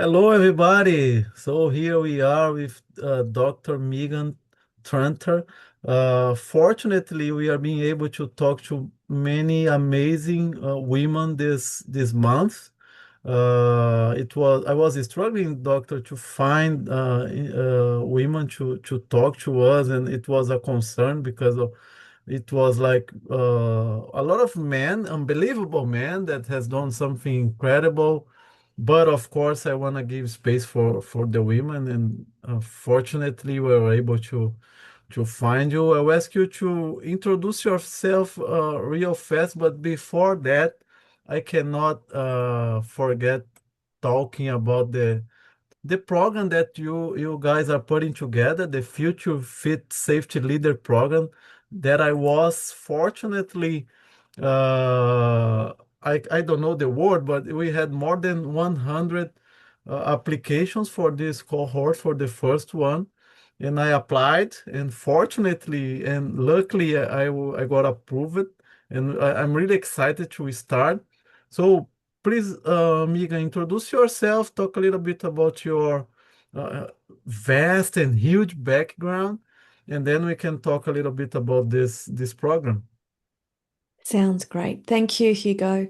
Hello, everybody. So here we are with Dr. Megan Tranter. Fortunately, we are being able to talk to many amazing women this month. It was I was struggling, doctor, to find women to talk to us, and it was a concern because it was like a lot of men, unbelievable men that has done something incredible. But of course, I want to give space for the women, and fortunately, we were able to find you. I'll ask you to introduce yourself real fast, but before that, I cannot forget talking about the program that you guys are putting together, the Future Fit Safety Leader program, that I was fortunately I don't know the word, but we had more than 100 applications for this cohort for the first one, and I applied, and fortunately and luckily I got approved, and I'm really excited to start. So please, Mika, introduce yourself, talk a little bit about your uh, vast and huge background, and then we can talk a little bit about this program. Sounds great. Thank you, Hugo.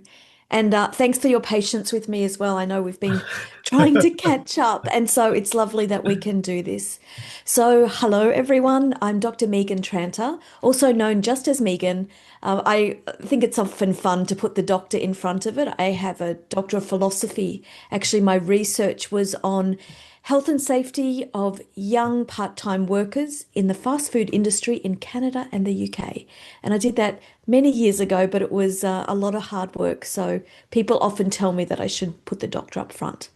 And thanks for your patience with me as well. I know we've been trying to catch up, and so it's lovely that we can do this. So, hello, everyone. I'm Dr. Megan Tranter, also known just as Megan. I think it's often fun to put the doctor in front of it. I have a doctor of philosophy. Actually, my research was on health and safety of young part-time workers in the fast food industry in Canada and the UK. And I did that many years ago, but it was a lot of hard work. So people often tell me that I should put the doctor up front.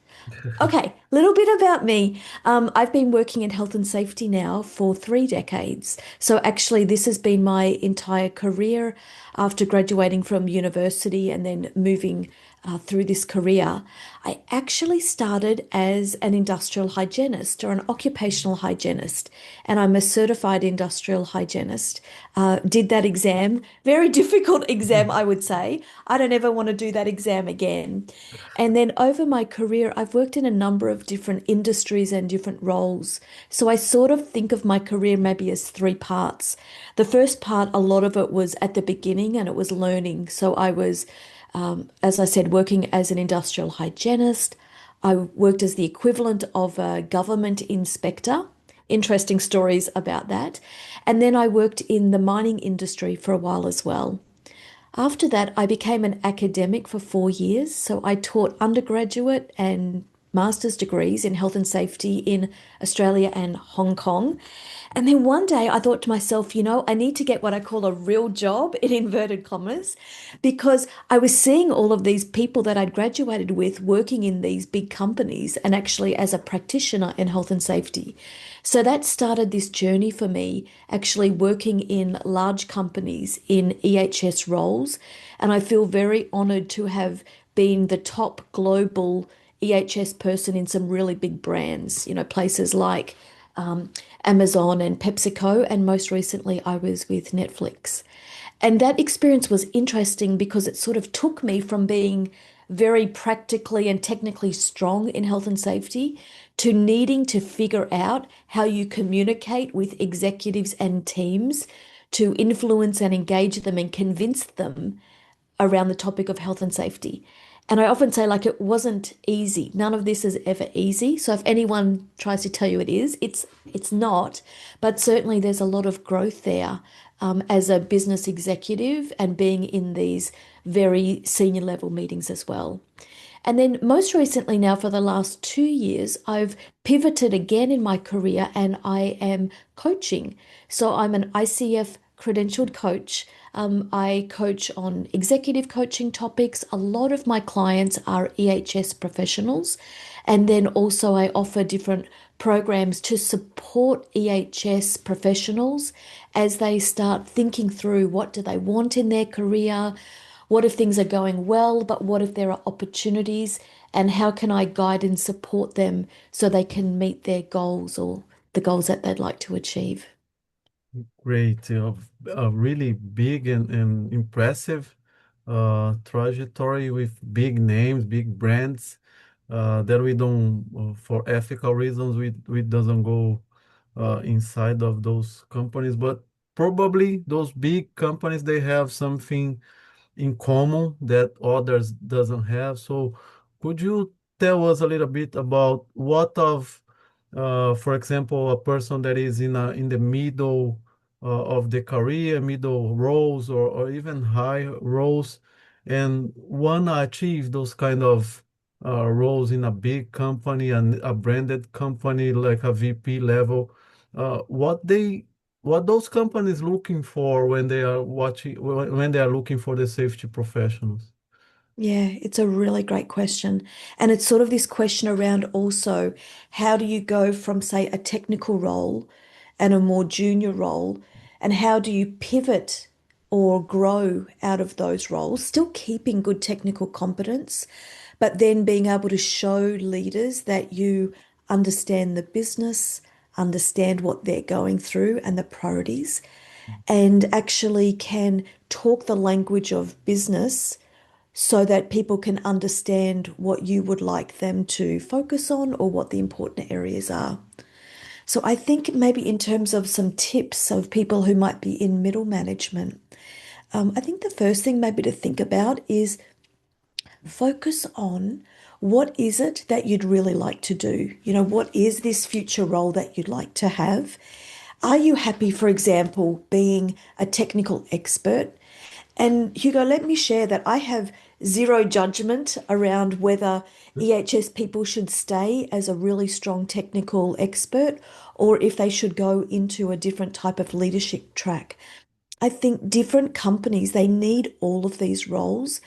Okay, little bit about me. I've been working in health and safety now for 3 decades. So actually, this has been my entire career after graduating from university and then moving through this career. I actually started as an industrial hygienist or an occupational hygienist, and I'm a certified industrial hygienist. Did that exam, very difficult exam, I would say. I don't ever want to do that exam again. And then over my career, I've worked in a number of different industries and different roles. So I sort of think of my career maybe as three parts. The first part, a lot of it was at the beginning and it was learning. So I was, as I said, working as an industrial hygienist. I worked as the equivalent of a government inspector. Interesting stories about that. And then I worked in the mining industry for a while as well. After that, I became an academic for 4 years. So I taught undergraduate and master's degrees in health and safety in Australia and Hong Kong. And then one day I thought to myself, I need to get what I call a real job in inverted commas, because I was seeing all of these people that I'd graduated with working in these big companies and actually as a practitioner in health and safety. So that started this journey for me, actually working in large companies in EHS roles. And I feel very honored to have been the top global EHS person in some really big brands, places like um, Amazon and PepsiCo. And most recently, I was with Netflix. And that experience was interesting because it sort of took me from being very practically and technically strong in health and safety to needing to figure out how you communicate with executives and teams to influence and engage them and convince them around the topic of health and safety. And I often say, like, it wasn't easy. None of this is ever easy. So if anyone tries to tell you it is, it's not. But certainly there's a lot of growth there as a business executive and being in these very senior level meetings as well. And then most recently now for the last 2 years, I've pivoted again in my career and I am coaching. So I'm an ICF credentialed coach. I coach on executive coaching topics. A lot of my clients are EHS professionals. And then also I offer different programs to support EHS professionals as they start thinking through what do they want in their career, what if things are going well, but what if there are opportunities? And how can I guide and support them so they can meet their goals or the goals that they'd like to achieve? Great, a really big and impressive trajectory with big names, big brands. that we don't, for ethical reasons, we doesn't go inside of those companies, but probably those big companies, they have something in common that others doesn't have. So could you tell us a little bit about what of, for example, a person that is in the middle of the career, middle roles, or even high roles, and wanna achieve those kind of roles in a big company and a branded company like a VP level, what those companies looking for when they are watching when they are looking for the safety professionals? Yeah, it's a really great question. And it's sort of this question around also how do you go from, say, a technical role and a more junior role, and how do you pivot or grow out of those roles, still keeping good technical competence, but then being able to show leaders that you understand the business, understand what they're going through and the priorities, and actually can talk the language of business so that people can understand what you would like them to focus on or what the important areas are. So I think maybe in terms of some tips of people who might be in middle management, I think the first thing maybe to think about is focus on what is it that you'd really like to do? You know, what is this future role that you'd like to have? Are you happy, for example, being a technical expert? And Hugo, let me share that I have zero judgment around whether EHS people should stay as a really strong technical expert or if they should go into a different type of leadership track. I think different companies, they need all of these roles.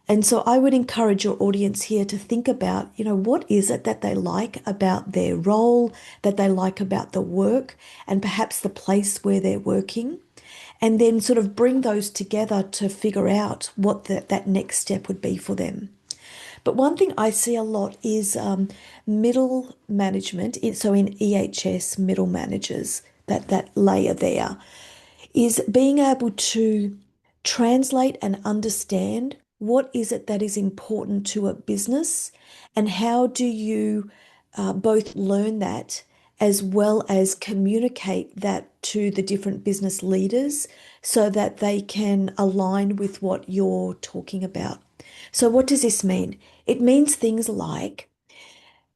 And so I would encourage your audience here to think about, you know, what is it that they like about their role, that they like about the work, and perhaps the place where they're working, and then sort of bring those together to figure out what that next step would be for them. But one thing I see a lot is middle management. So in EHS, middle managers, that layer there, is being able to translate and understand what is it that is important to a business and how do you both learn that as well as communicate that to the different business leaders so that they can align with what you're talking about. So what does this mean? It means things like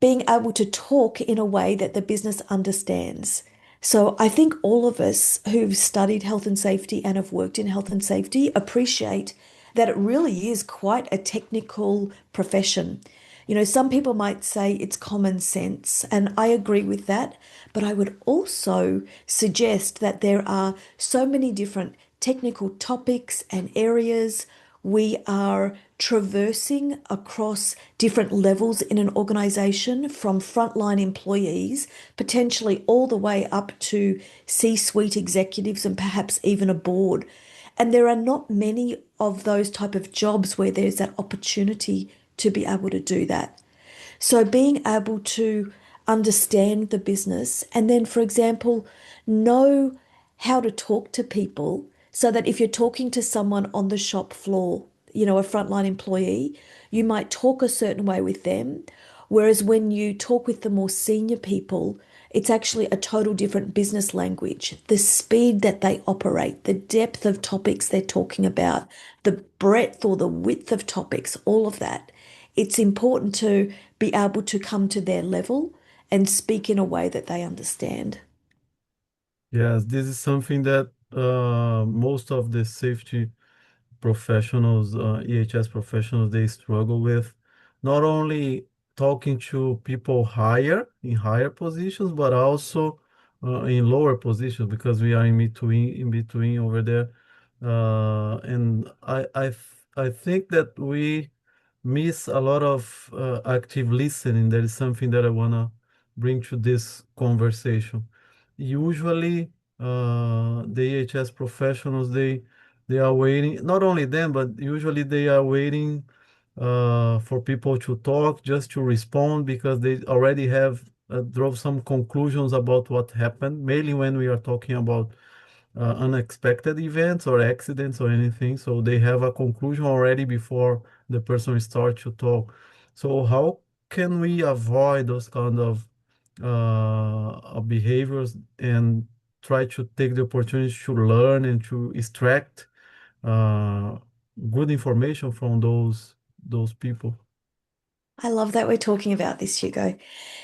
being able to talk in a way that the business understands. So I think all of us who've studied health and safety and have worked in health and safety appreciate that it really is quite a technical profession. You know, some people might say it's common sense, and I agree with that, but I would also suggest that there are so many different technical topics and areas we are traversing across different levels in an organization from frontline employees, potentially all the way up to C-suite executives and perhaps even a board. And there are not many of those type of jobs where there's that opportunity to be able to do that. So being able to understand the business and then, for example, know how to talk to people so that if you're talking to someone on the shop floor, you know, a frontline employee, you might talk a certain way with them. Whereas when you talk with the more senior people, it's actually a total different business language. The speed that they operate, the depth of topics they're talking about, the breadth or the width of topics, all of that. It's important to be able to come to their level and speak in a way that they understand. Yes, this is something that most of the safety professionals, EHS professionals, they struggle with. Not only talking to people higher in higher positions, but also in lower positions because we are in between over there. And I think that we miss a lot of active listening. That is something that I wanna bring to this conversation. Usually, the EHS professionals, they are waiting, not only them, but usually they are waiting for people to talk, just to respond, because they already have drove some conclusions about what happened, mainly when we are talking about unexpected events or accidents or anything. So they have a conclusion already before the person starts to talk. So can we avoid those kind of behaviors and try to take the opportunity to learn and to extract uh, good information from those people? I love that we're talking about this, Hugo.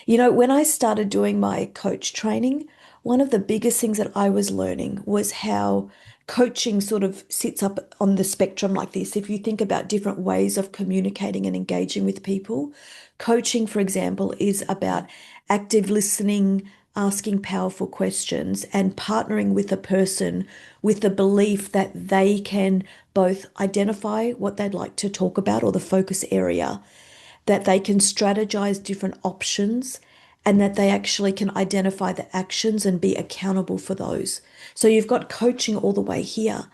You know, when I started doing my coach training, one of the biggest things that I was learning was how coaching sort of sits up on the spectrum like this. If you think about different ways of communicating and engaging with people, coaching, for example, is about active listening, asking powerful questions, and partnering with a person with the belief that they can both identify what they'd like to talk about or the focus area, that they can strategize different options, and that they actually can identify the actions and be accountable for those. So you've got coaching all the way here.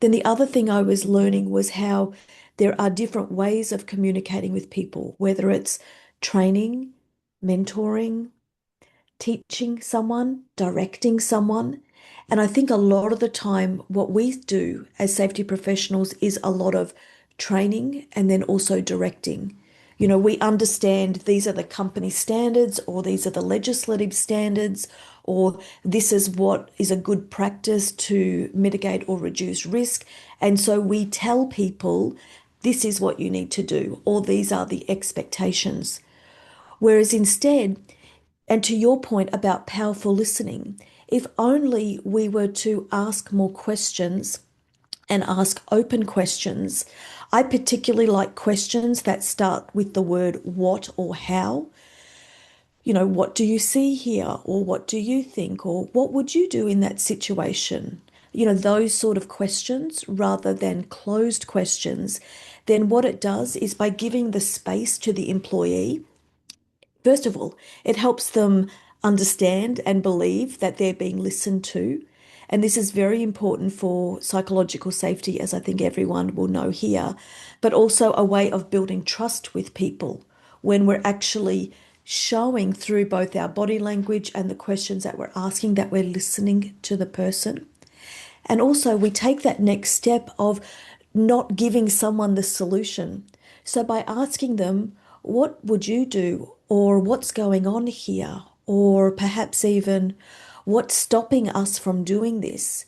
Then the other thing I was learning was how there are different ways of communicating with people, whether it's training, mentoring, teaching someone, directing someone. And I think a lot of the time, what we do as safety professionals is a lot of training and then also directing. You know, we understand these are the company standards, or these are the legislative standards, or this is what is a good practice to mitigate or reduce risk. And so we tell people this is what you need to do, or these are the expectations. Whereas instead, and to your point about powerful listening, if only we were to ask more questions and ask open questions. I particularly like questions that start with the word what or how. You know, what do you see here? Or what do you think? Or what would you do in that situation? You know, those sort of questions rather than closed questions. Then what it does is by giving the space to the employee, first of all, it helps them understand and believe that they're being listened to. And this is very important for psychological safety, as I think everyone will know here, but also a way of building trust with people when we're actually showing through both our body language and the questions that we're asking that we're listening to the person. And also, we take that next step of not giving someone the solution. So, by asking them, what would you do? Or what's going on here? Or perhaps even, what's stopping us from doing this?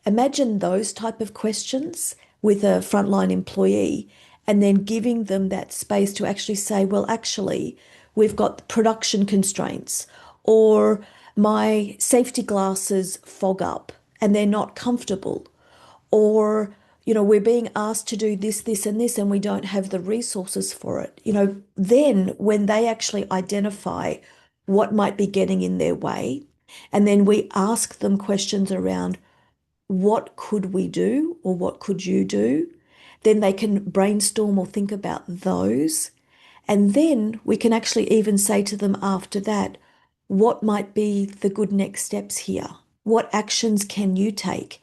Imagine those type of questions with a frontline employee, and then giving them that space to actually say, well, actually, we've got production constraints, or my safety glasses fog up and they're not comfortable, or we're being asked to do this, this, and this, and we don't have the resources for it. Then when they actually identify what might be getting in their way, and then we ask them questions around what could we do or what could you do, then they can brainstorm or think about those. And then we can actually even say to them after that, what might be the good next steps here? What actions can you take?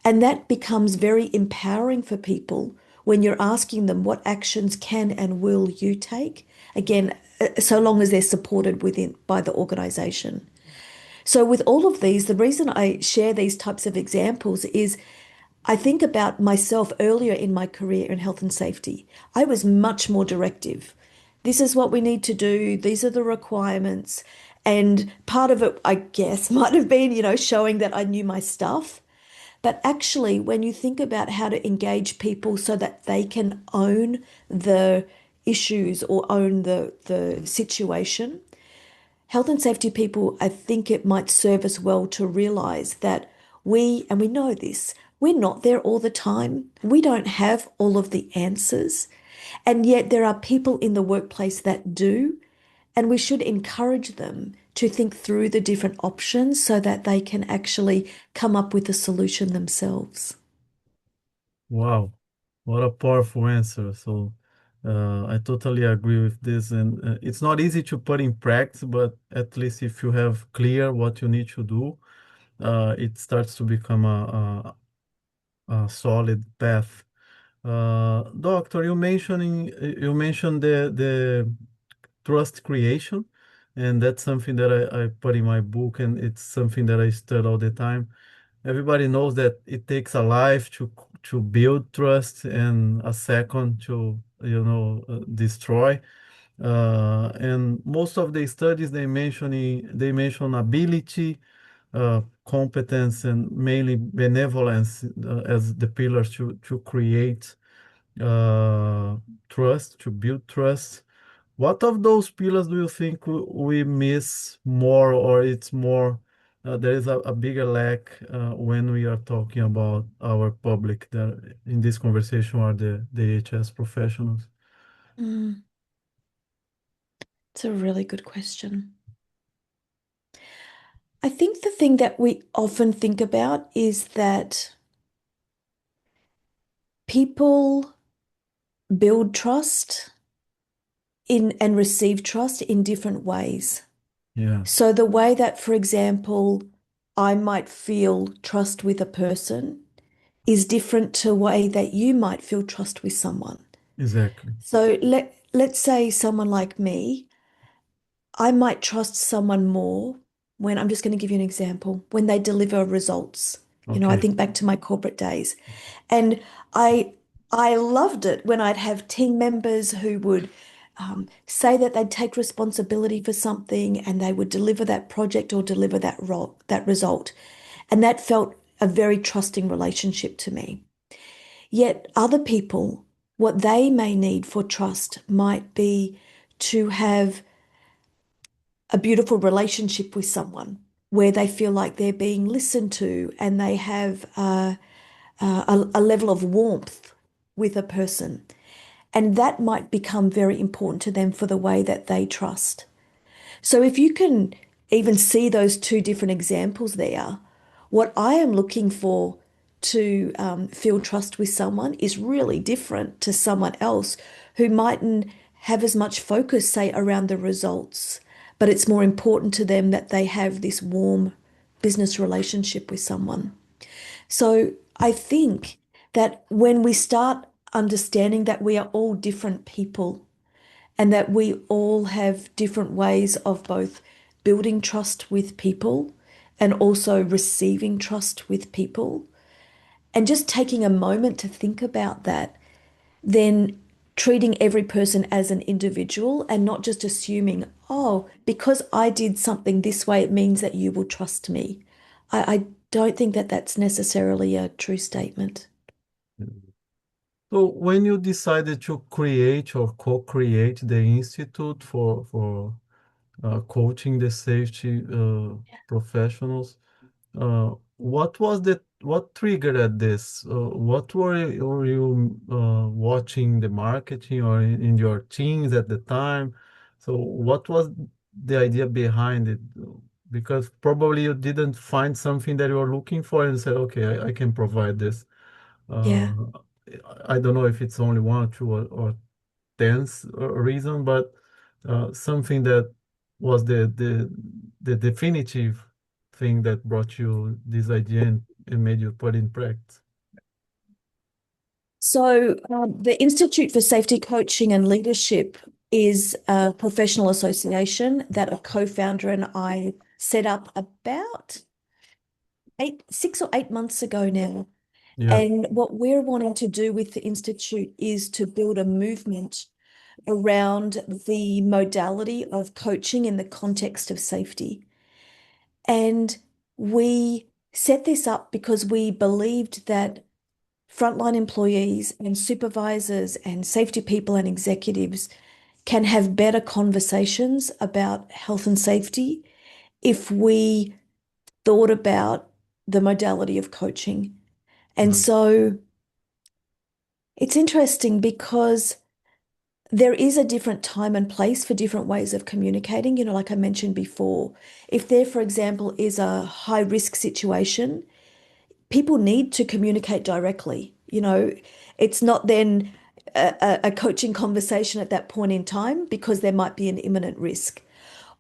And that becomes very empowering for people when you're asking them what actions can and will you take? Again, so long as they're supported within by the organization. So with all of these, the reason I share these types of examples is I think about myself earlier in my career in health and safety. I was much more directive. This is what we need to do. These are the requirements. And part of it, I guess, might have been, showing that I knew my stuff. But actually, when you think about how to engage people so that they can own the issues or own the situation, health and safety people, I think it might serve us well to realize that and we know this, we're not there all the time. We don't have all of the answers. And yet there are people in the workplace that do, and we should encourage them to think through the different options so that they can actually come up with a solution themselves. Wow, what a powerful answer. So I totally agree with this. And it's not easy to put in practice, but at least if you have clear what you need to do, it starts to become a solid path. Doctor, you mentioned the trust creation, and that's something that I put in my book, and it's something that I study all the time. Everybody knows that it takes a life to build trust and a second to destroy. And most of the studies they mention ability, competence, and mainly benevolence as the pillars to create trust, to build trust. What of those pillars do you think we miss more, or it's more there is a bigger lack when we are talking about our public that in this conversation are the HS professionals? Mm, it's a really good question. I think the thing that we often think about is that people build trust in and receive trust in different ways. Yeah, So the way that, for example, I might feel trust with a person is different to the way that you might feel trust with someone. exactly. So let's say someone like me, I might trust someone more when I'm just going to give you an example, when they deliver results. I Okay. think back to my corporate days. And I I loved it when I'd have team members who would say that they'd take responsibility for something and they would deliver that project or deliver that result. And that felt a very trusting relationship to me. Yet other people, what they may need for trust might be to have a beautiful relationship with someone where they feel like they're being listened to and they have a level of warmth with a person. And that might become very important to them for the way that they trust. So if you can even see those two different examples there, what I am looking for to feel trust with someone is really different to someone else who mightn't have as much focus, say, around the results, but it's more important to them that they have this warm business relationship with someone. So I think that when we start understanding that we are all different people and that we all have different ways of both building trust with people and also receiving trust with people, and just taking a moment to think about that, then treating every person as an individual and not just assuming, oh, because I did something this way, it means that you will trust me. I don't think that that's necessarily a true statement. So when you decided to create or co-create the institute for coaching the safety professionals, what triggered this? Were you watching the marketing or in your teams at the time? So what was the idea behind it? Because probably you didn't find something that you were looking for and said, okay, I can provide this. Yeah. Uh, I don't know if it's only one or two or tenth reason, but something that was the definitive thing that brought you this idea and made you put in practice. So, the Institute for Safety Coaching and Leadership is a professional association that a co-founder and I set up about 6 or 8 months ago now. Yeah, And what we're wanting to do with the Institute is to build a movement around the modality of coaching in the context of safety. And we set this up because we believed that frontline employees and supervisors and safety people and executives can have better conversations about health and safety if we thought about the modality of coaching. And right. so it's interesting because there is a different time and place for different ways of communicating. Like I mentioned before, if there, for example, is a high risk situation, people need to communicate directly. It's not then a coaching conversation at that point in time because there might be an imminent risk.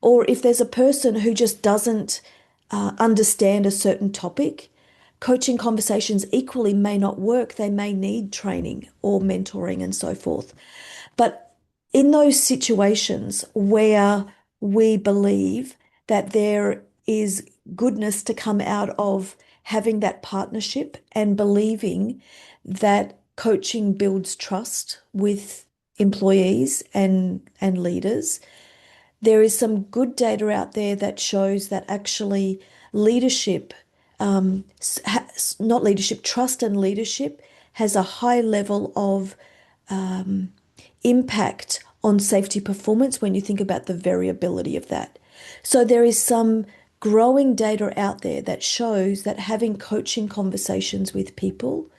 Or if there's a person who just doesn't understand a certain topic, coaching conversations equally may not work. They may need training or mentoring and so forth. But in those situations where we believe that there is goodness to come out of having that partnership and believing that coaching builds trust with employees and leaders, there is some good data out there that shows that actually leadership, not leadership, trust and leadership has a high level of impact on safety performance when you think about the variability of that. So there is some growing data out there that shows that having coaching conversations with people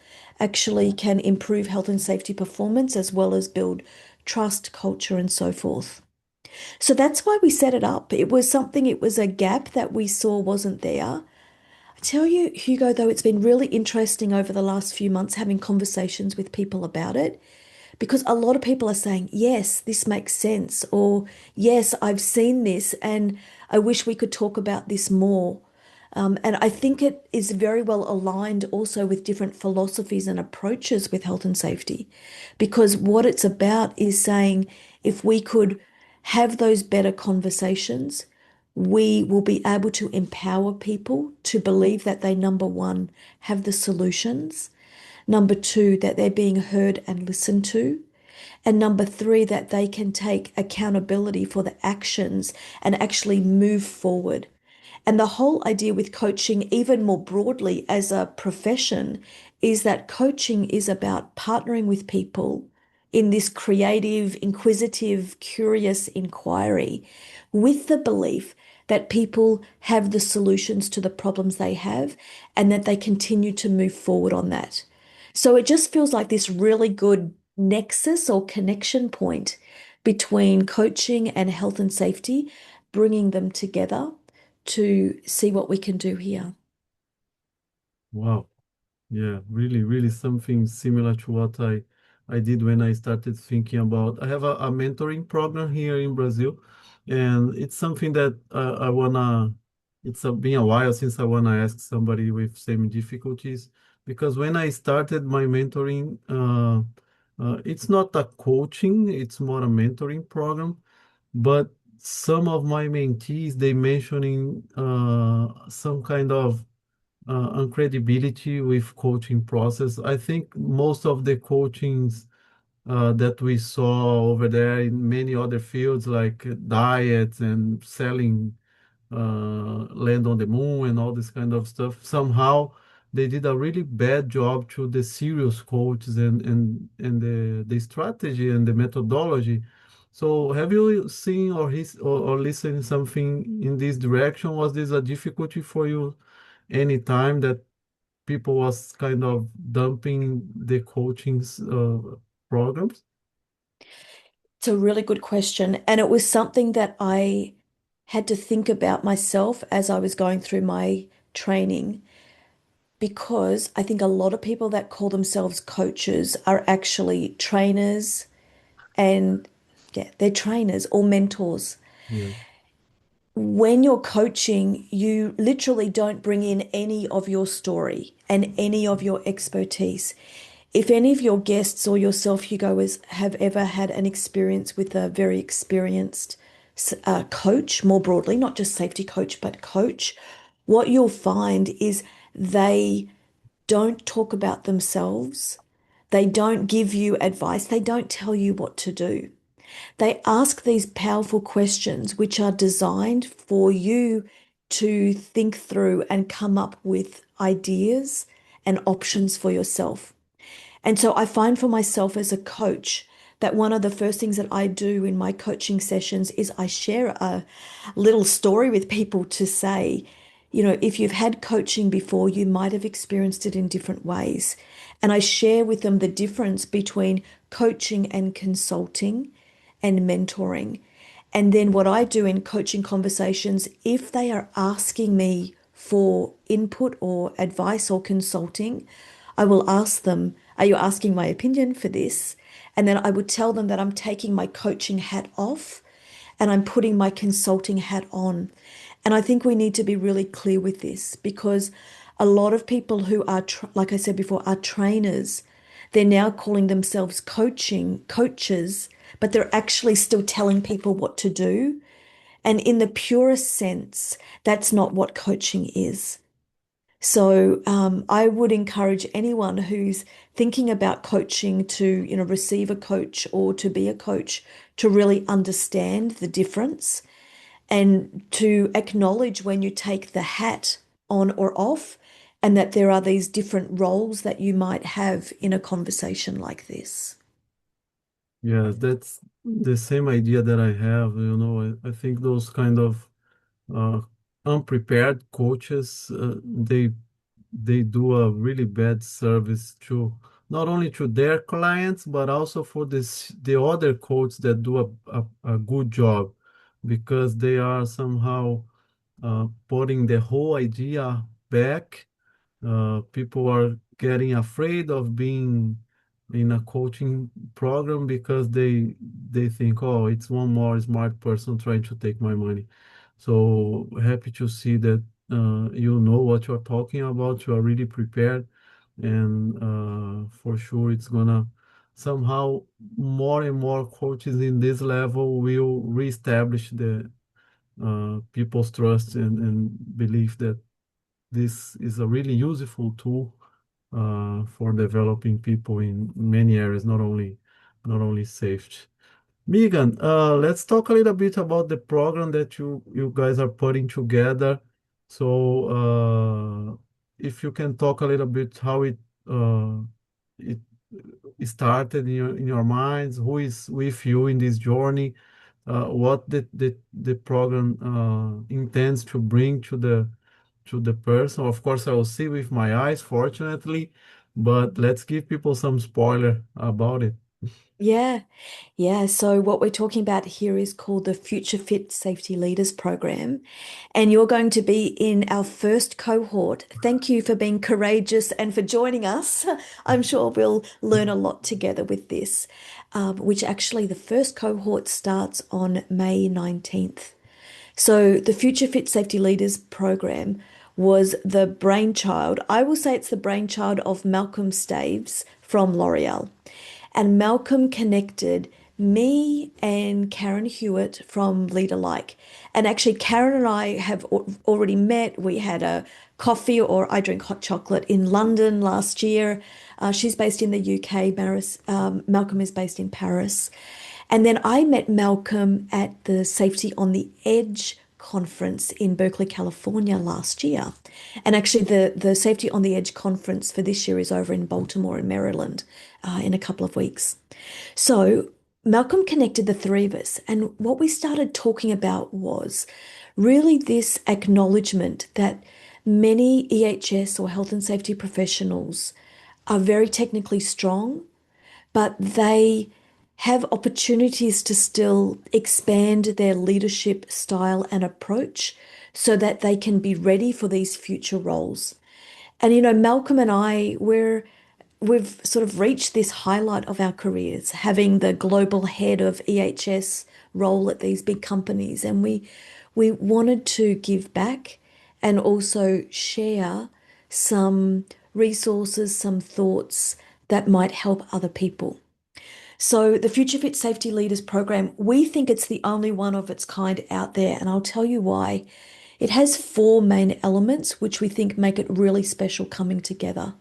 actually can improve health and safety performance as well as build trust, culture, and so forth. So that's why we set it up. It was a gap that we saw wasn't there. I tell you, Hugo, though, it's been really interesting over the last few months having conversations with people about it because a lot of people are saying, yes, this makes sense, or yes, I've seen this and I wish we could talk about this more. And I think it is very well aligned also with different philosophies and approaches with health and safety, because what it's about is saying if we could have those better conversations, we will be able to empower people to believe that they, number one, have the solutions, number two, that they're being heard and listened to, and number three, that they can take accountability for the actions and actually move forward. And the whole idea with coaching, even more broadly as a profession, is that coaching is about partnering with people in this creative, inquisitive, curious inquiry with the belief that people have the solutions to the problems they have and that they continue to move forward on that. So it just feels like this really good nexus or connection point between coaching and health and safety, bringing them together to see what we can do here. Wow. Yeah, really, really something similar to what I did when I started thinking about. I have a mentoring program here in Brazil, and it's something that I wanna. It's been a while since I wanna ask somebody with same difficulties because when I started my mentoring, it's not a coaching, it's more a mentoring program. But some of my mentees they mentioning some kind of uncredibility with coaching process. I think most of the coachings that we saw over there in many other fields like diets and selling land on the moon and all this kind of stuff, somehow they did a really bad job to the serious coaches and the strategy and the methodology. So have you seen or listened something in this direction? Was this a difficulty for you any time that people was kind of dumping the coaching's programs? It's a really good question. And it was something that I had to think about myself as I was going through my training, because I think a lot of people that call themselves coaches are actually trainers and yeah, they're trainers or mentors. Yeah. When you're coaching, you literally don't bring in any of your story and any of your expertise. If any of your guests or yourself, Hugo, have ever had an experience with a very experienced coach, more broadly, not just safety coach, but coach, what you'll find is they don't talk about themselves. They don't give you advice. They don't tell you what to do. They ask these powerful questions, which are designed for you to think through and come up with ideas and options for yourself. And so I find for myself as a coach that one of the first things that I do in my coaching sessions is I share a little story with people to say, you know, if you've had coaching before, you might have experienced it in different ways. And I share with them the difference between coaching and consulting and mentoring. And then what I do in coaching conversations, if they are asking me for input or advice or consulting, I will ask them, are you asking my opinion for this? And then I would tell them that I'm taking my coaching hat off and I'm putting my consulting hat on. And I think we need to be really clear with this because a lot of people who are, like I said before, are trainers, they're now calling themselves coaches, but they're actually still telling people what to do. And in the purest sense, that's not what coaching is. So I would encourage anyone who's thinking about coaching to, receive a coach or to be a coach to really understand the difference and to acknowledge when you take the hat on or off, and that there are these different roles that you might have in a conversation like this. Yeah, that's the same idea that I have. I think those kind of uh, unprepared coaches, they do a really bad service to not only to their clients but also for the other coaches that do a good job, because they are somehow putting the whole idea back. People are getting afraid of being in a coaching program because they think, oh, it's one more smart person trying to take my money. So happy to see that you know what you're talking about. You are really prepared, and for sure it's gonna somehow more and more coaches in this level will reestablish the people's trust and belief that this is a really useful tool for developing people in many areas, not only safety. Megan, let's talk a little bit about the program that you guys are putting together. So, if you can talk a little bit how it started in your minds, who is with you in this journey, what the program intends to bring to the person. Of course, I will see with my eyes, fortunately, but let's give people some spoiler about it. Yeah, yeah. So what we're talking about here is called the Future Fit Safety Leaders Program. And you're going to be in our first cohort. Thank you for being courageous and for joining us. I'm sure we'll learn a lot together with this, which actually the first cohort starts on May 19th. So the Future Fit Safety Leaders program was the brainchild, I will say it's the brainchild of Malcolm Staves from L'Oreal. And Malcolm connected me and Karen Hewitt from Lead Alike. And actually, Karen and I have already met. We had a coffee, or I drink hot chocolate in London last year. She's based in the UK. Malcolm is based in Paris. And then I met Malcolm at the Safety on the Edge conference in Berkeley, California last year. And actually, the Safety on the Edge conference for this year is over in Baltimore in Maryland in a couple of weeks. So Malcolm connected the three of us. And what we started talking about was really this acknowledgement that many EHS or health and safety professionals are very technically strong, but they have opportunities to still expand their leadership style and approach so that they can be ready for these future roles. And Malcolm and I, we've sort of reached this highlight of our careers, having the global head of EHS role at these big companies, and we wanted to give back and also share some resources, some thoughts that might help other people. So, the Future Fit Safety Leaders program, we think it's the only one of its kind out there, and I'll tell you why. It has four main elements which we think make it really special coming together.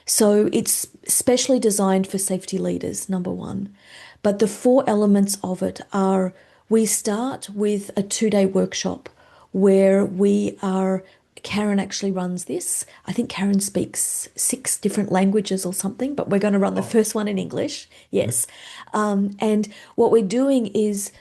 So, it's specially designed for safety leaders, number one. But the four elements of it are, we start with a 2-day workshop where Karen actually runs this. I think Karen speaks 6 different languages or something, but we're going to run the Oh, first one in English. Yes. And what we're doing is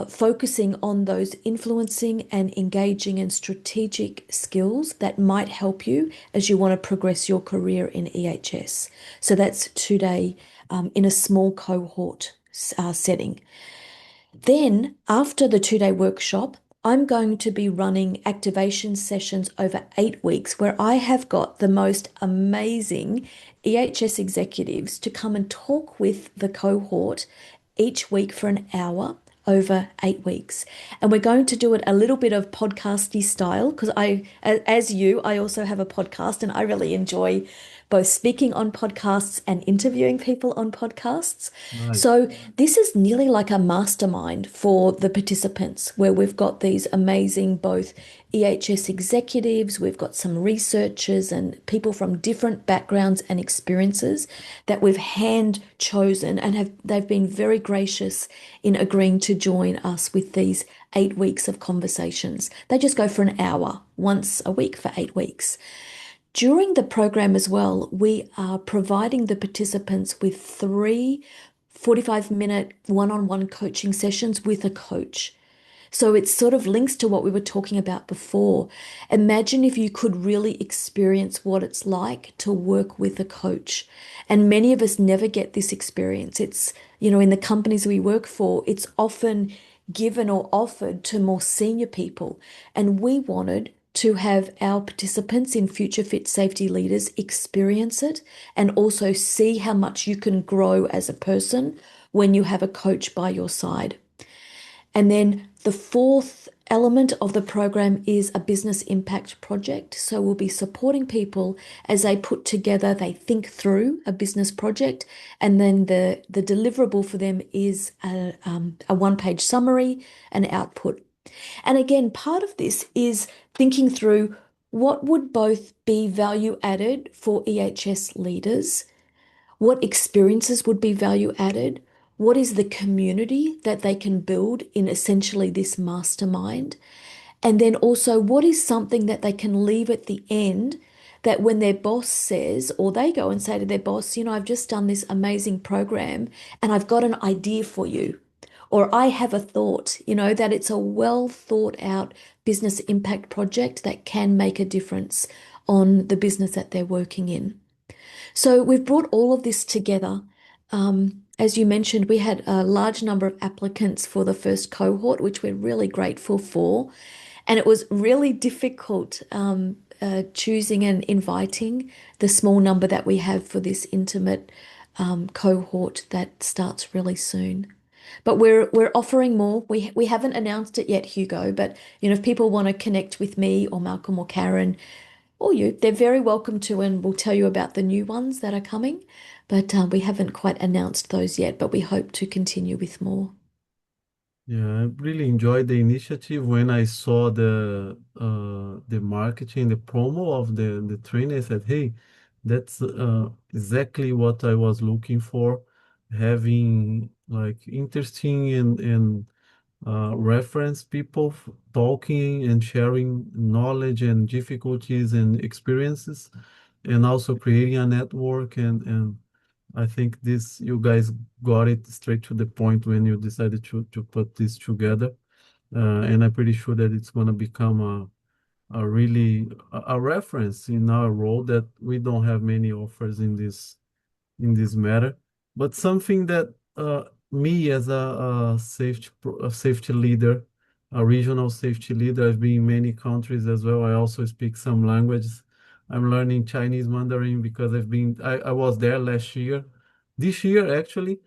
focusing on those influencing and engaging and strategic skills that might help you as you want to progress your career in EHS. So that's 2-day in a small cohort setting. Then, after the 2-day workshop, I'm going to be running activation sessions over 8 weeks where I have got the most amazing EHS executives to come and talk with the cohort each week for an hour over 8 weeks. And we're going to do it a little bit of podcasty style because as you, I also have a podcast and I really enjoy both speaking on podcasts and interviewing people on podcasts. Nice. So this is nearly like a mastermind for the participants, where we've got these amazing both EHS executives, we've got some researchers and people from different backgrounds and experiences that we've hand chosen, and they've been very gracious in agreeing to join us with these 8 weeks of conversations. They just go for an hour once a week for 8 weeks. During the program as well, we are providing the participants with three 45-minute one-on-one coaching sessions with a coach. So it sort of links to what we were talking about before. Imagine if you could really experience what it's like to work with a coach. And many of us never get this experience. It's, in the companies we work for, it's often given or offered to more senior people. And we wanted to have our participants in Future Fit Safety Leaders experience it and also see how much you can grow as a person when you have a coach by your side. And then the fourth element of the program is a business impact project. So we'll be supporting people as they put together, they think through a business project, and then the deliverable for them is a one-page summary, an output. And again, part of this is thinking through what would both be value added for EHS leaders, what experiences would be value added, what is the community that they can build in essentially this mastermind, and then also what is something that they can leave at the end that when their boss says, or they go and say to their boss, I've just done this amazing program and I've got an idea for you. Or I have a thought, that it's a well thought out business impact project that can make a difference on the business that they're working in. So we've brought all of this together. As you mentioned, we had a large number of applicants for the first cohort, which we're really grateful for. And it was really difficult choosing and inviting the small number that we have for this intimate cohort that starts really soon. But we're offering more. We haven't announced it yet, Hugo, but if people want to connect with me or Malcolm or Karen or you, they're very welcome to, and we'll tell you about the new ones that are coming. But we haven't quite announced those yet, but we hope to continue with more. Yeah, I really enjoyed the initiative. When I saw the marketing, the promo of the training, I said, "Hey, that's exactly what I was looking for." Having like interesting and reference people talking and sharing knowledge and difficulties and experiences, and also creating a network. And I think this you guys got it straight to the point when you decided to put this together. And I'm pretty sure that it's going to become a really a reference in our role, that we don't have many offers in this matter. But something that me as a safety leader, a regional safety leader, I've been in many countries as well. I also speak some languages. I'm learning Chinese Mandarin because I was there last year, this year actually,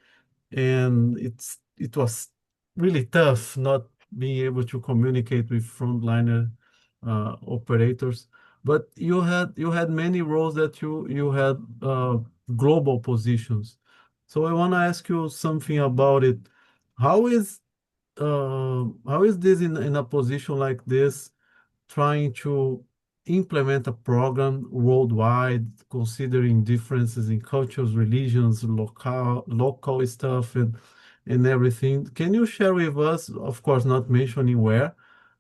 and it was really tough not being able to communicate with frontliner operators. But you had many roles that you had global positions. So I want to ask you something about it. How is how is this in a position like this, trying to implement a program worldwide, considering differences in cultures, religions, local stuff, and everything? Can you share with us, of course, not mentioning where,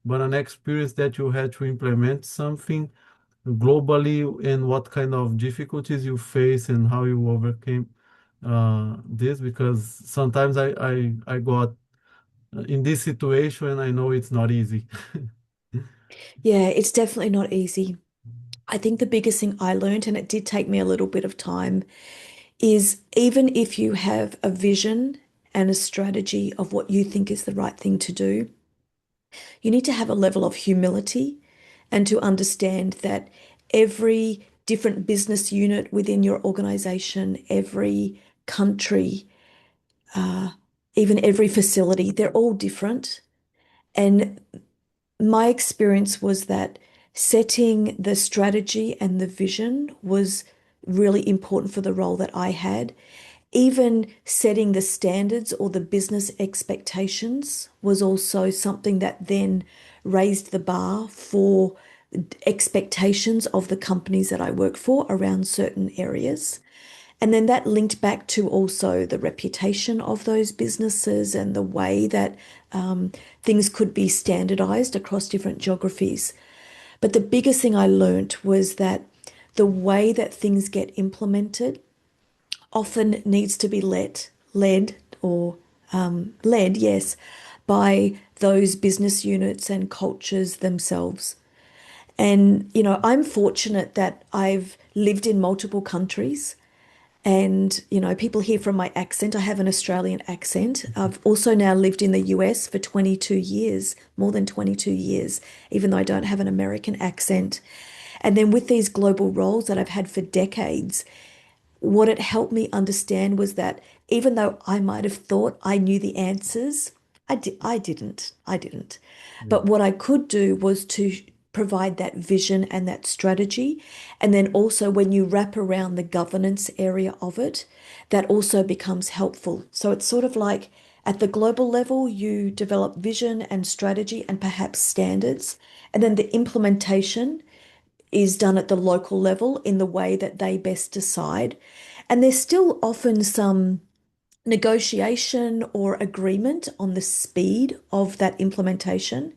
but an experience that you had to implement something globally, and what kind of difficulties you face and how you overcame this? Because sometimes I got in this situation and I know it's not easy. Yeah, it's definitely not easy. I think the biggest thing I learned, and it did take me a little bit of time, is even if you have a vision and a strategy of what you think is the right thing to do, you need to have a level of humility and to understand that every different business unit within your organization, every country, uh, even every facility, they're all different. And my experience was that setting the strategy and the vision was really important for the role that I had. Even setting the standards or the business expectations was also something that then raised the bar for expectations of the companies that I work for around certain areas. And then that linked back to also the reputation of those businesses and the way that things could be standardized across different geographies. But the biggest thing I learnt was that the way that things get implemented often needs to be led, yes, by those business units and cultures themselves. And, I'm fortunate that I've lived in multiple countries. And, people hear from my accent, I have an Australian accent. I've also now lived in the US for 22 years, more than 22 years, even though I don't have an American accent. And then with these global roles that I've had for decades, what it helped me understand was that even though I might have thought I knew the answers, I didn't. I didn't. Yeah. But what I could do was to provide that vision and that strategy. And then also when you wrap around the governance area of it, that also becomes helpful. So it's sort of like at the global level, you develop vision and strategy and perhaps standards. And then the implementation is done at the local level in the way that they best decide. And there's still often some negotiation or agreement on the speed of that implementation.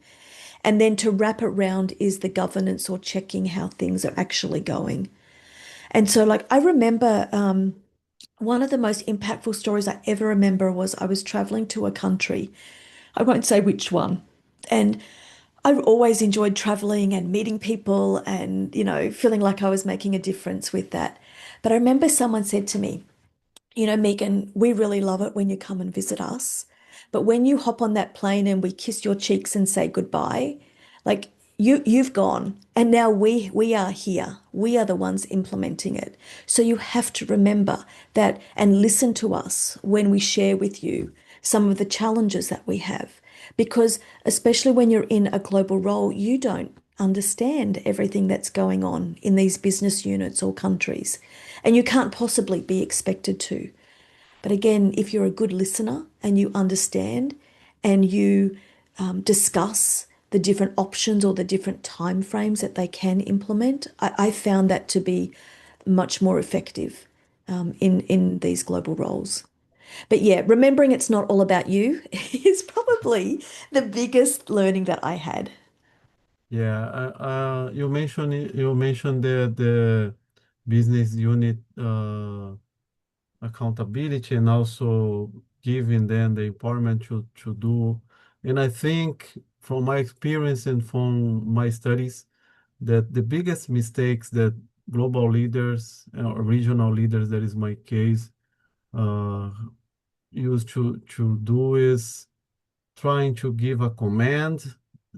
And then to wrap around is the governance or checking how things are actually going. And so, like, I remember one of the most impactful stories I ever remember was I was traveling to a country. I won't say which one. And I've always enjoyed traveling and meeting people and, feeling like I was making a difference with that. But I remember someone said to me, Megan, we really love it when you come and visit us. But when you hop on that plane and we kiss your cheeks and say goodbye, like you've gone and now we are here. We are the ones implementing it. So you have to remember that and listen to us when we share with you some of the challenges that we have. Because especially when you're in a global role, you don't understand everything that's going on in these business units or countries. And you can't possibly be expected to. But again, if you're a good listener and you understand and you discuss the different options or the different time frames that they can implement, I found that to be much more effective in these global roles. But yeah, remembering it's not all about you is probably the biggest learning that I had. Yeah, you mentioned the business unit accountability and also giving them the empowerment to do. And I think from my experience and from my studies that the biggest mistakes that global leaders or regional leaders, that is my case, uh, used to do is trying to give a command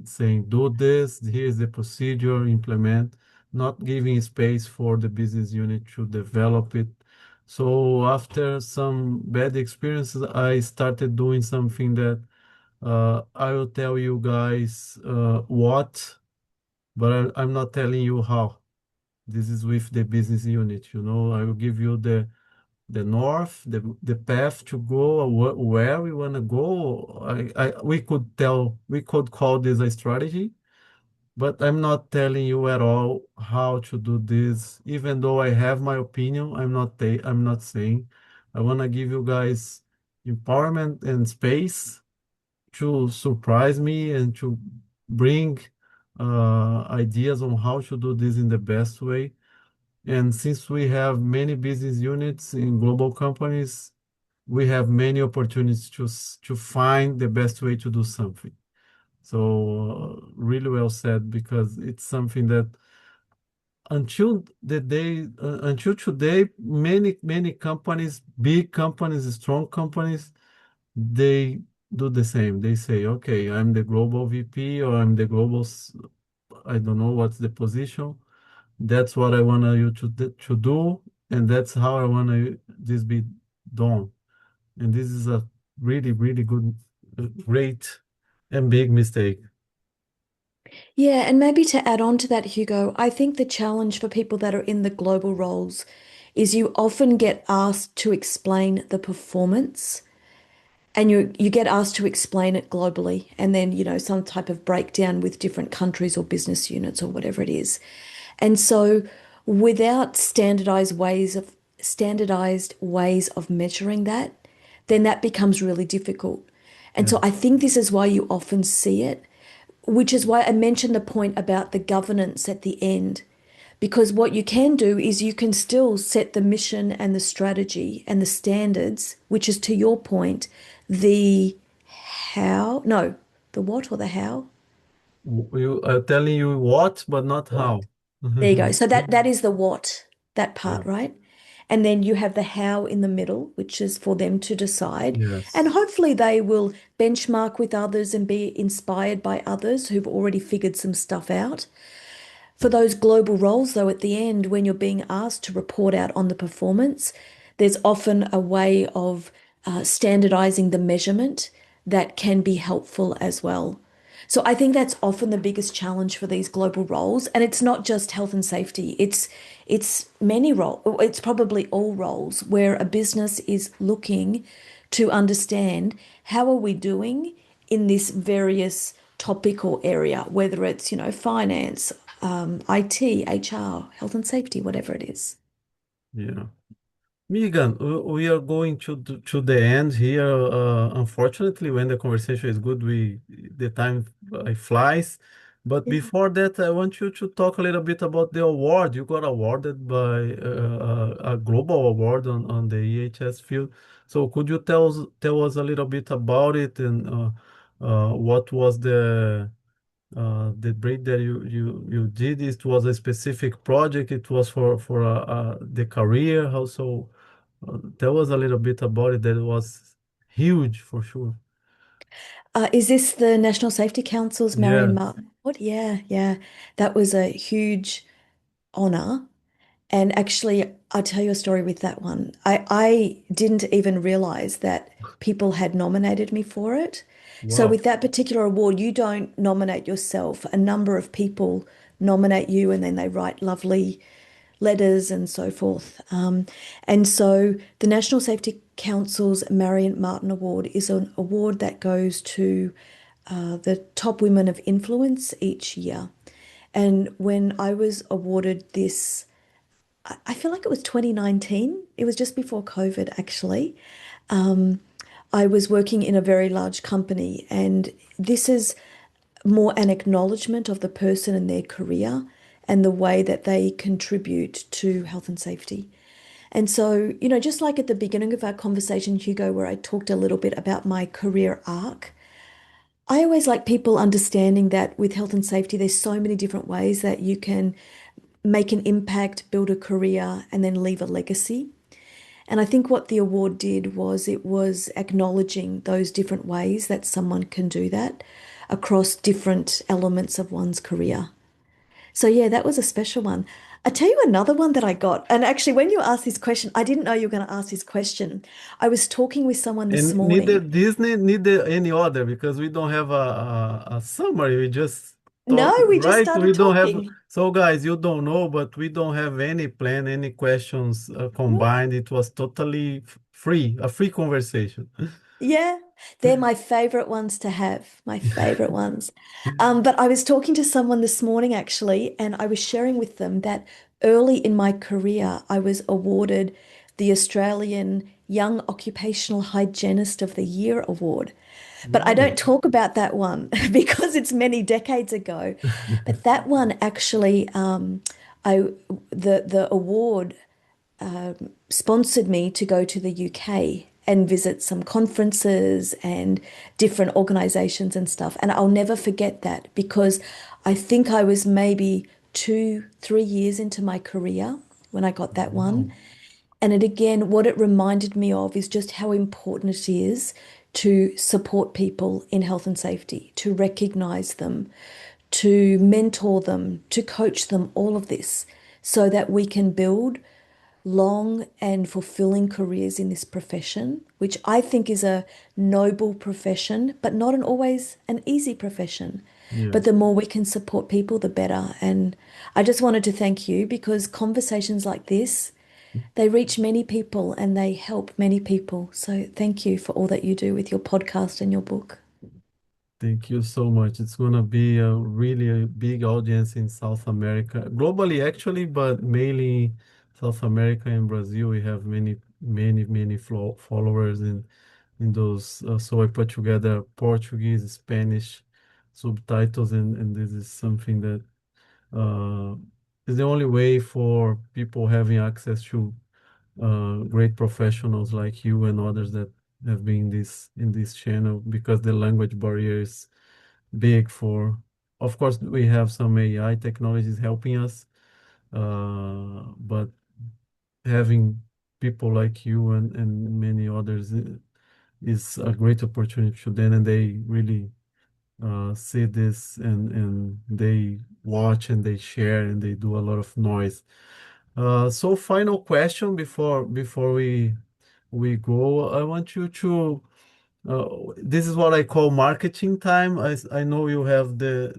saying do this, here's the procedure, implement, not giving space for the business unit to develop it. So after some bad experiences, I started doing something that I will tell you guys what, but I'm not telling you how. This is with the business unit, I will give you the north, the path to go, where we want to go. We could call this a strategy, but I'm not telling you at all how to do this. Even though I have my opinion, I'm not saying. I want to give you guys empowerment and space to surprise me and to bring ideas on how to do this in the best way. And since we have many business units in global companies, we have many opportunities to find the best way to do something. So really well said, because it's something that until today, many companies, big companies, strong companies, they do the same. They say, okay, I'm the global VP or I'm the global, I don't know what's the position. That's what I want you to do, and that's how I want this be done. And this is a really, really good, great, and big mistake. Yeah, and maybe to add on to that, Hugo, I think the challenge for people that are in the global roles is you often get asked to explain the performance and you get asked to explain it globally and then, some type of breakdown with different countries or business units or whatever it is. And so without standardized ways of measuring that, then that becomes really difficult. And Yeah. so I think this is why you often see it, which is why I mentioned the point about the governance at the end. Because what you can do is you can still set the mission and the strategy and the standards, which is to your point, the how, no, the what or the how? You are telling you what, but not What? how. There you go. So that is the what, that Yeah. part, right? And then you have the how in the middle, which is for them to decide. And Yes. hopefully they will benchmark with others and be inspired by others who've already figured some stuff out. For those global roles, though, at the end, when you're being asked to report out on the performance, there's often a way of standardizing the measurement that can be helpful as well. So I think that's often the biggest challenge for these global roles, and it's not just health and safety. It's many roles. It's probably all roles where a business is looking to understand how are we doing in this various topic or area, whether it's, finance, IT, HR, health and safety, whatever it is. Yeah. Megan, we are going to the end here. Unfortunately, when the conversation is good, the time flies. But Yeah. before that, I want you to talk a little bit about the award. You got awarded by a global award on the EHS field. So could you tell us a little bit about it and what was the break that you did? It was a specific project. It was for the career. How so? Tell us a little bit about it. That was huge for sure. Is this the National Safety Council's Marion Yes. Martin Award? Yeah, yeah. That was a huge honor. And actually, I'll tell you a story with that one. I didn't even realize that people had nominated me for it. So Wow. with that particular award, you don't nominate yourself. A number of people nominate you and then they write lovely letters and so forth. And so the National Safety Council's Marion Martin Award is an award that goes to the top women of influence each year. And when I was awarded this, I feel like it was 2019. It was just before COVID, actually. I was working in a very large company, and this is more an acknowledgement of the person and their career and the way that they contribute to health and safety. And so, just like at the beginning of our conversation, Hugo, where I talked a little bit about my career arc, I always like people understanding that with health and safety, there's so many different ways that you can make an impact, build a career, and then leave a legacy. And I think what the award did was it was acknowledging those different ways that someone can do that across different elements of one's career. So yeah, that was a special one. I tell you another one that I got. And actually, when you asked this question, I didn't know you were going to ask this question. I was talking with someone this And neither morning. Disney, neither any other, because we don't have a summary. We just No, talk, we just right? We started don't have. talking. So, guys, you don't know, but we don't have any plan, any questions Yeah. combined. It was totally free, a free conversation. Yeah, they're my favorite ones to have, my favorite ones. But I was talking to someone this morning actually, and I was sharing with them that early in my career, I was awarded the Australian Young Occupational Hygienist of the Year award. But I Wow. don't talk about that one because it's many decades ago. But that one actually, I the award sponsored me to go to the UK and visit some conferences and different organizations and stuff. And I'll never forget that because I think I was maybe 3 years into my career when I got that one. Wow. And it again, what it reminded me of is just how important it is to support people in health and safety, to recognize them, to mentor them, to coach them, all of this, so that we can build long and fulfilling careers in this profession, which I think is a noble profession, but not an always an easy profession. But Yes. the more we can support people, the better. And I just wanted to thank you because conversations like this, they reach many people and they help many people. So thank you for all that you do with your podcast and your book. Thank you so much. It's gonna be a really a big audience in South America, globally actually, but mainly South America and Brazil. We have many followers in those. So I put together Portuguese, Spanish subtitles, and this is something that uh, is the only way for people having access to great professionals like you and others that have been in this channel, because the language barrier is big for, of course, we have some AI technologies helping us, but having people like you and many others is a great opportunity to them, and they really see this, and they watch and they share and they do a lot of noise. So final question before we go, I want you to this is what I call marketing time. I know you have the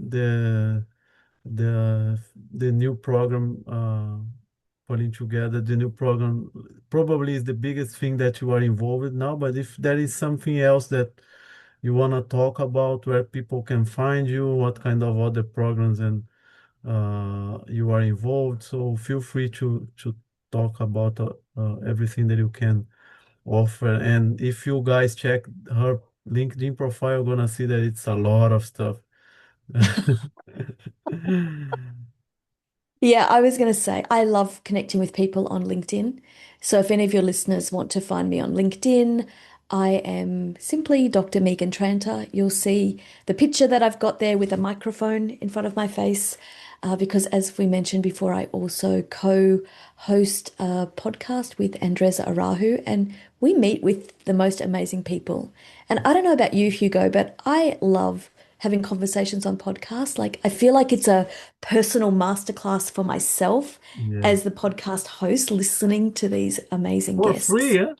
the new program putting together. The new program probably is the biggest thing that you are involved with now, but if there is something else that you want to talk about, where people can find you, what kind of other programs and you are involved, so feel free to talk about everything that you can offer. And if you guys check her LinkedIn profile, you're gonna see that it's a lot of stuff. Yeah, I was going to say, I love connecting with people on LinkedIn. So if any of your listeners want to find me on LinkedIn, I am simply Dr. Megan Tranter. You'll see the picture that I've got there with a microphone in front of my face, because as we mentioned before, I also co-host a podcast with Andresa Arahu, and we meet with the most amazing people. And I don't know about you, Hugo, but I love having conversations on podcasts. Like, I feel like it's a personal masterclass for myself Yeah. as the podcast host, listening to these amazing For free, guests. yeah?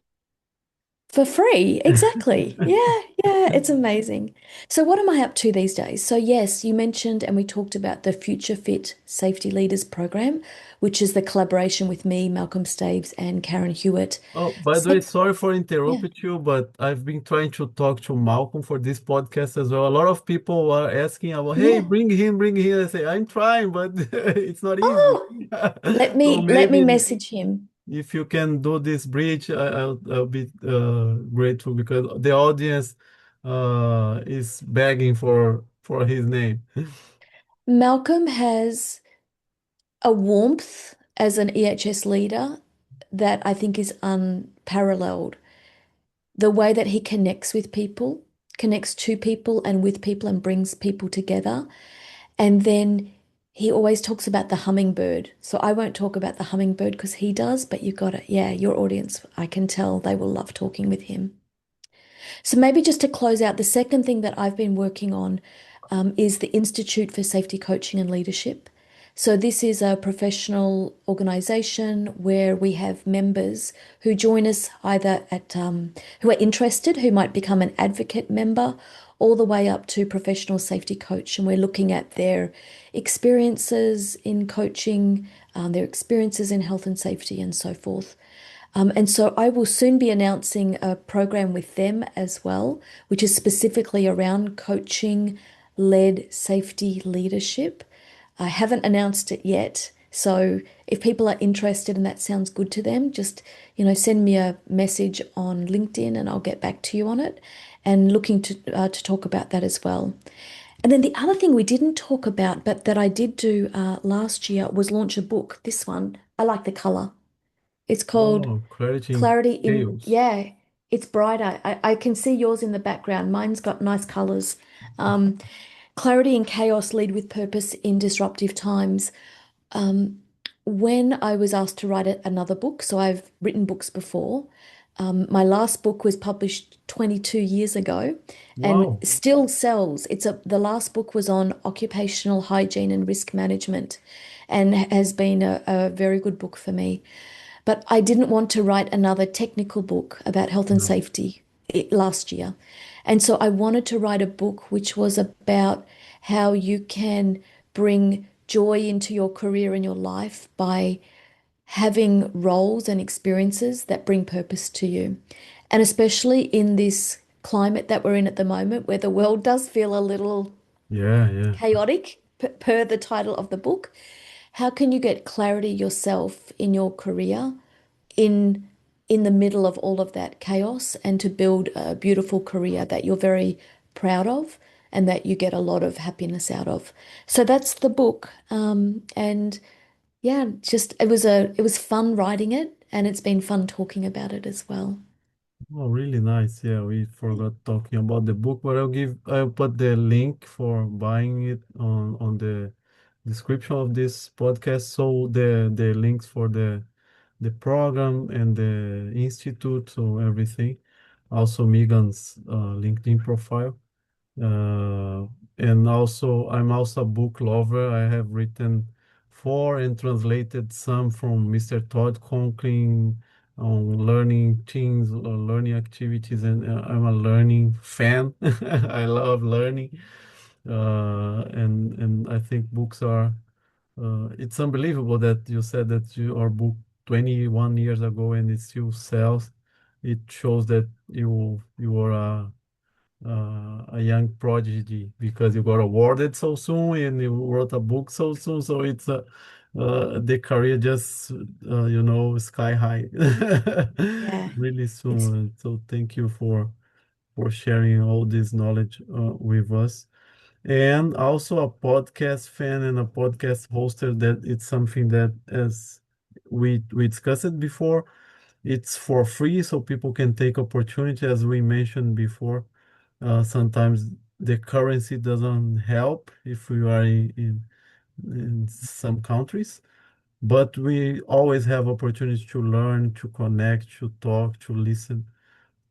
For free, exactly. Yeah, yeah, it's amazing. So, what am I up to these days? So, yes, you mentioned and we talked about the Future Fit Safety Leaders Program, which is the collaboration with me, Malcolm Staves, and Karen Hewitt. Oh, by the way, Sec- sorry for yeah. interrupting you, but I've been trying to talk to Malcolm for this podcast as well. A lot of people are asking about, hey, Yeah. bring him. I say, I'm trying, but it's not easy. Oh, let So me maybe message him. if you can do this bridge, I'll be grateful, because the audience is begging for his name. Malcolm has a warmth as an EHS leader that I think is unparalleled. The way that he connects with people, connects to people and with people and brings people together. And then he always talks about the hummingbird. So I won't talk about the hummingbird because he does, but you've got it. Yeah, your audience, I can tell they will love talking with him. So maybe just to close out, the second thing that I've been working on is the Institute for Safety Coaching and Leadership. So this is a professional organization where we have members who join us either at who are interested, who might become an advocate member, all the way up to professional safety coach, and we're looking at their experiences in coaching, their experiences in health and safety, and so forth. And so I will soon be announcing a program with them as well, which is specifically around coaching led safety leadership. I haven't announced it yet. So if people are interested and that sounds good to them, just, send me a message on LinkedIn and I'll get back to you on it. And looking to talk about that as well. And then the other thing we didn't talk about, but that I did do last year was launch a book. This one, I like the color. It's called Oh, clarity in Clarity in, chaos. yeah, it's brighter. I can see yours in the background. Mine's got nice colors. Um, Clarity in chaos, lead with purpose in disruptive times. Um, when I was asked to write another book, so I've written books before. My last book was published 22 years ago and Wow. still sells. The last book was on occupational hygiene and risk management and has been a very good book for me. But I didn't want to write another technical book about health and No. safety last year. And so I wanted to write a book which was about how you can bring joy into your career and your life by having roles and experiences that bring purpose to you. And especially in this climate that we're in at the moment, where the world does feel a little Yeah, yeah. chaotic, per the title of the book, how can you get clarity yourself in your career in in the middle of all of that chaos and to build a beautiful career that you're very proud of and that you get a lot of happiness out of. So that's the book. And yeah, just it was fun writing it and it's been fun talking about it as well. Oh, really nice. Yeah, we forgot talking about the book, but I'll put the link for buying it on the description of this podcast. So the links for the program and the institute, so everything. Also Megan's LinkedIn profile. Uh, and also, I'm also a book lover. I have written four and translated some from Mr. Todd Conklin on learning things, learning activities, and I'm a learning fan. I love learning, and I think books are. It's unbelievable that you said that your book 21 years ago and it still sells. It shows that you are a young prodigy because you got awarded so soon and you wrote a book so soon. So it's the career just sky high, Yeah, really it's soon. So thank you for sharing all this knowledge with us. And also a podcast fan and a podcast hoster, that it's something that, as we discussed it before, it's for free, so people can take opportunity, as we mentioned before. Sometimes the currency doesn't help if we are in some countries, but we always have opportunities to learn, to connect, to talk, to listen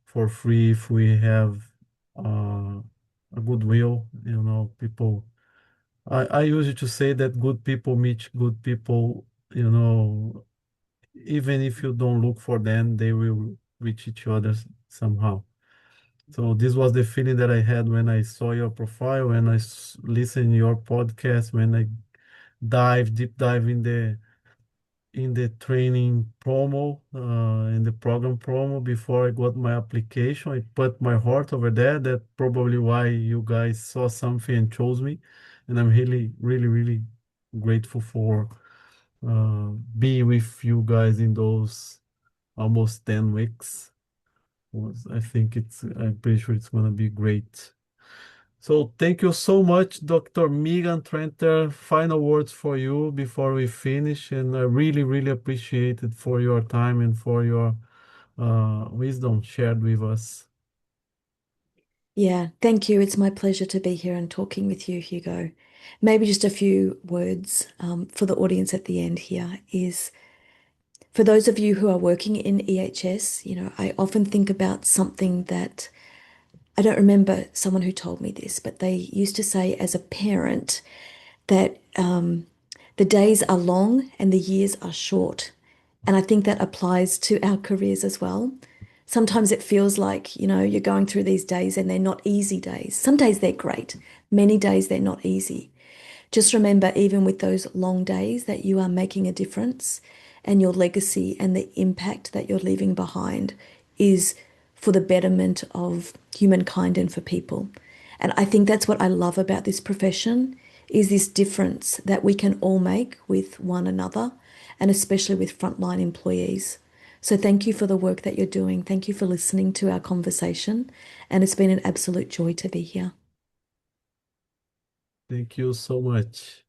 for free if we have a goodwill. People. I used to say that good people meet good people. Even if you don't look for them, they will reach each other somehow. So this was the feeling that I had when I saw your profile, when I listened your podcast, when I deep dive in the training promo, in the program promo before I got my application. I put my heart over there. That probably why you guys saw something and chose me, and I'm really, really, really grateful for being with you guys in those almost 10 weeks. I think I'm pretty sure it's going to be great. So thank you so much, Dr. Megan Tranter. Final words for you before we finish. And I really, really appreciate it for your time and for your wisdom shared with us. yeah, thank you. It's my pleasure to be here and talking with you, Hugo. Maybe just a few words for the audience at the end here is for those of you who are working in EHS, I often think about something that I don't remember someone who told me this, but they used to say as a parent that the days are long and the years are short. And I think that applies to our careers as well. Sometimes it feels like, you're going through these days and they're not easy days. Some days they're great. Many days they're not easy. Just remember, even with those long days, that you are making a difference and your legacy and the impact that you're leaving behind is for the betterment of humankind and for people. And I think that's what I love about this profession is this difference that we can all make with one another and especially with frontline employees. So thank you for the work that you're doing. Thank you for listening to our conversation. And it's been an absolute joy to be here. Thank you so much.